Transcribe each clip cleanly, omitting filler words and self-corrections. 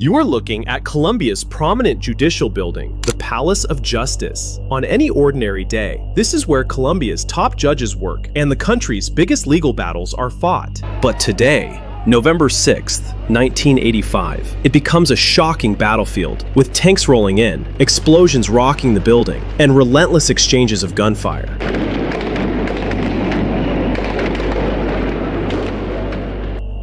You are looking at Colombia's prominent judicial building, the Palace of Justice. On any ordinary day, this is where Colombia's top judges work and the country's biggest legal battles are fought. But today, November 6th, 1985, it becomes a shocking battlefield, with tanks rolling in, explosions rocking the building, and relentless exchanges of gunfire.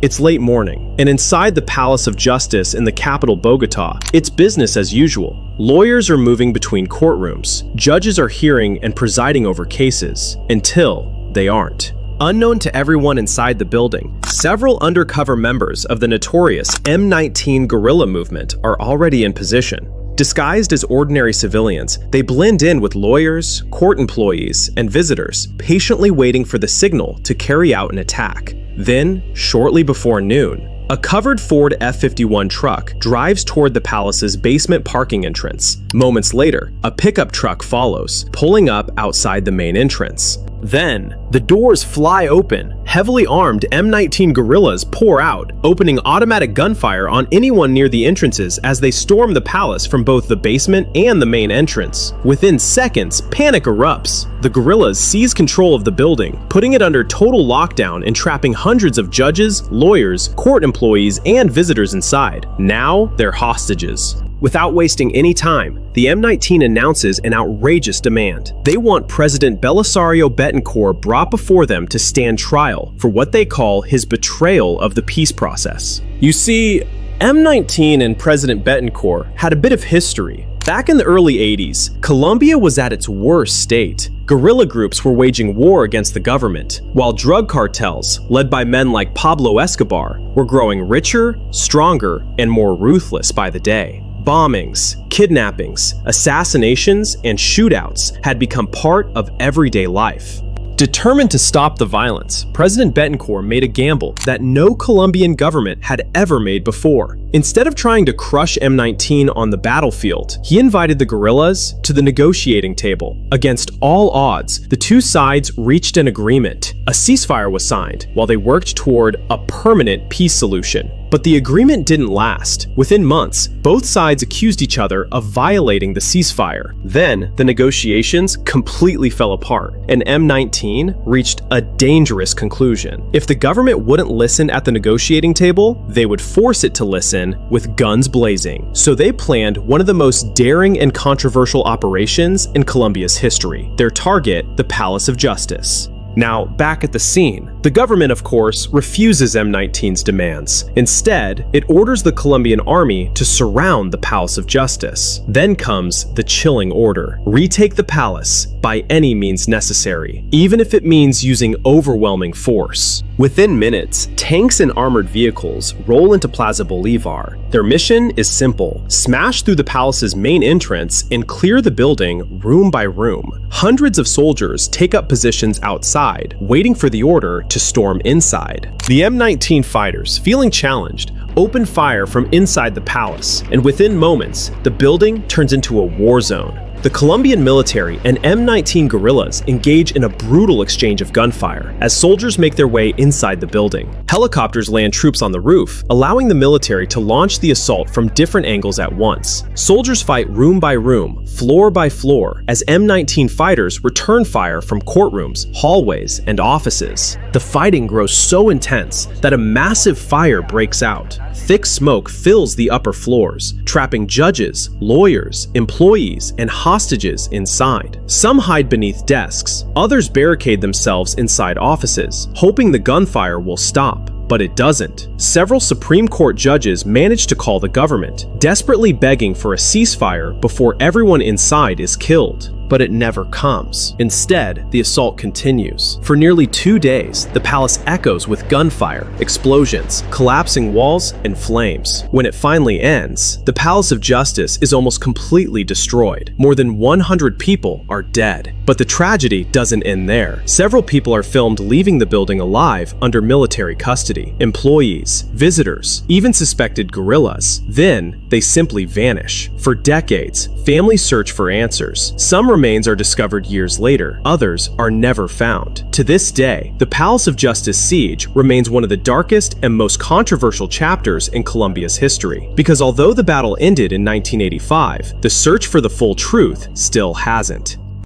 It's late morning, and inside the Palace of Justice in the capital Bogota, it's business as usual. Lawyers are moving between courtrooms, judges are hearing and presiding over cases, until they aren't. Unknown to everyone inside the building, several undercover members of the notorious M-19 guerrilla movement are already in position. Disguised as ordinary civilians, they blend in with lawyers, court employees, and visitors, patiently waiting for the signal to carry out an attack. Then, shortly before noon, a covered Ford F-51 truck drives toward the palace's basement parking entrance. Moments later, a pickup truck follows, pulling up outside the main entrance. Then, the doors fly open. Heavily armed M-19 guerrillas pour out, opening automatic gunfire on anyone near the entrances as they storm the palace from both the basement and the main entrance. Within seconds, panic erupts. The guerrillas seize control of the building, putting it under total lockdown and trapping hundreds of judges, lawyers, court employees, and visitors inside. Now, they're hostages. Without wasting any time, the M-19 announces an outrageous demand. They want President Belisario Betancourt brought before them to stand trial for what they call his betrayal of the peace process. You see, M-19 and President Betancourt had a bit of history. Back in the early 80s, Colombia was at its worst state. Guerrilla groups were waging war against the government, while drug cartels, led by men like Pablo Escobar, were growing richer, stronger, and more ruthless by the day. Bombings, kidnappings, assassinations, and shootouts had become part of everyday life. Determined to stop the violence, President Betancourt made a gamble that no Colombian government had ever made before. Instead of trying to crush M-19 on the battlefield, he invited the guerrillas to the negotiating table. Against all odds, the two sides reached an agreement. A ceasefire was signed, while they worked toward a permanent peace solution. But the agreement didn't last. Within months, both sides accused each other of violating the ceasefire. Then, the negotiations completely fell apart, and M-19 reached a dangerous conclusion. If the government wouldn't listen at the negotiating table, they would force it to listen with guns blazing. So they planned one of the most daring and controversial operations in Colombia's history. Their target, the Palace of Justice. Now, back at the scene, the government, of course, refuses M-19's demands. Instead, it orders the Colombian Army to surround the Palace of Justice. Then comes the chilling order: retake the palace by any means necessary, even if it means using overwhelming force. Within minutes, tanks and armored vehicles roll into Plaza Bolivar. Their mission is simple: smash through the palace's main entrance and clear the building room by room. Hundreds of soldiers take up positions outside, waiting for the order to storm inside. The M-19 fighters, feeling challenged, open fire from inside the palace, and within moments, the building turns into a war zone. The Colombian military and M-19 guerrillas engage in a brutal exchange of gunfire as soldiers make their way inside the building. Helicopters land troops on the roof, allowing the military to launch the assault from different angles at once. Soldiers fight room by room, floor by floor, as M-19 fighters return fire from courtrooms, hallways, and offices. The fighting grows so intense that a massive fire breaks out. Thick smoke fills the upper floors, trapping judges, lawyers, employees, and hostages inside. Some hide beneath desks, others barricade themselves inside offices, hoping the gunfire will stop. But it doesn't. Several Supreme Court judges manage to call the government, desperately begging for a ceasefire before everyone inside is killed. But it never comes. Instead, the assault continues. For nearly 2 days, the palace echoes with gunfire, explosions, collapsing walls, and flames. When it finally ends, the Palace of Justice is almost completely destroyed. More than 100 people are dead. But the tragedy doesn't end there. Several people are filmed leaving the building alive under military custody. Employees, visitors, even suspected guerrillas. Then, they simply vanish. For decades, families search for answers. Some remain remains are discovered years later, others are never found. To this day, the Palace of Justice siege remains one of the darkest and most controversial chapters in Colombia's history, because although the battle ended in 1985, the search for the full truth still hasn't.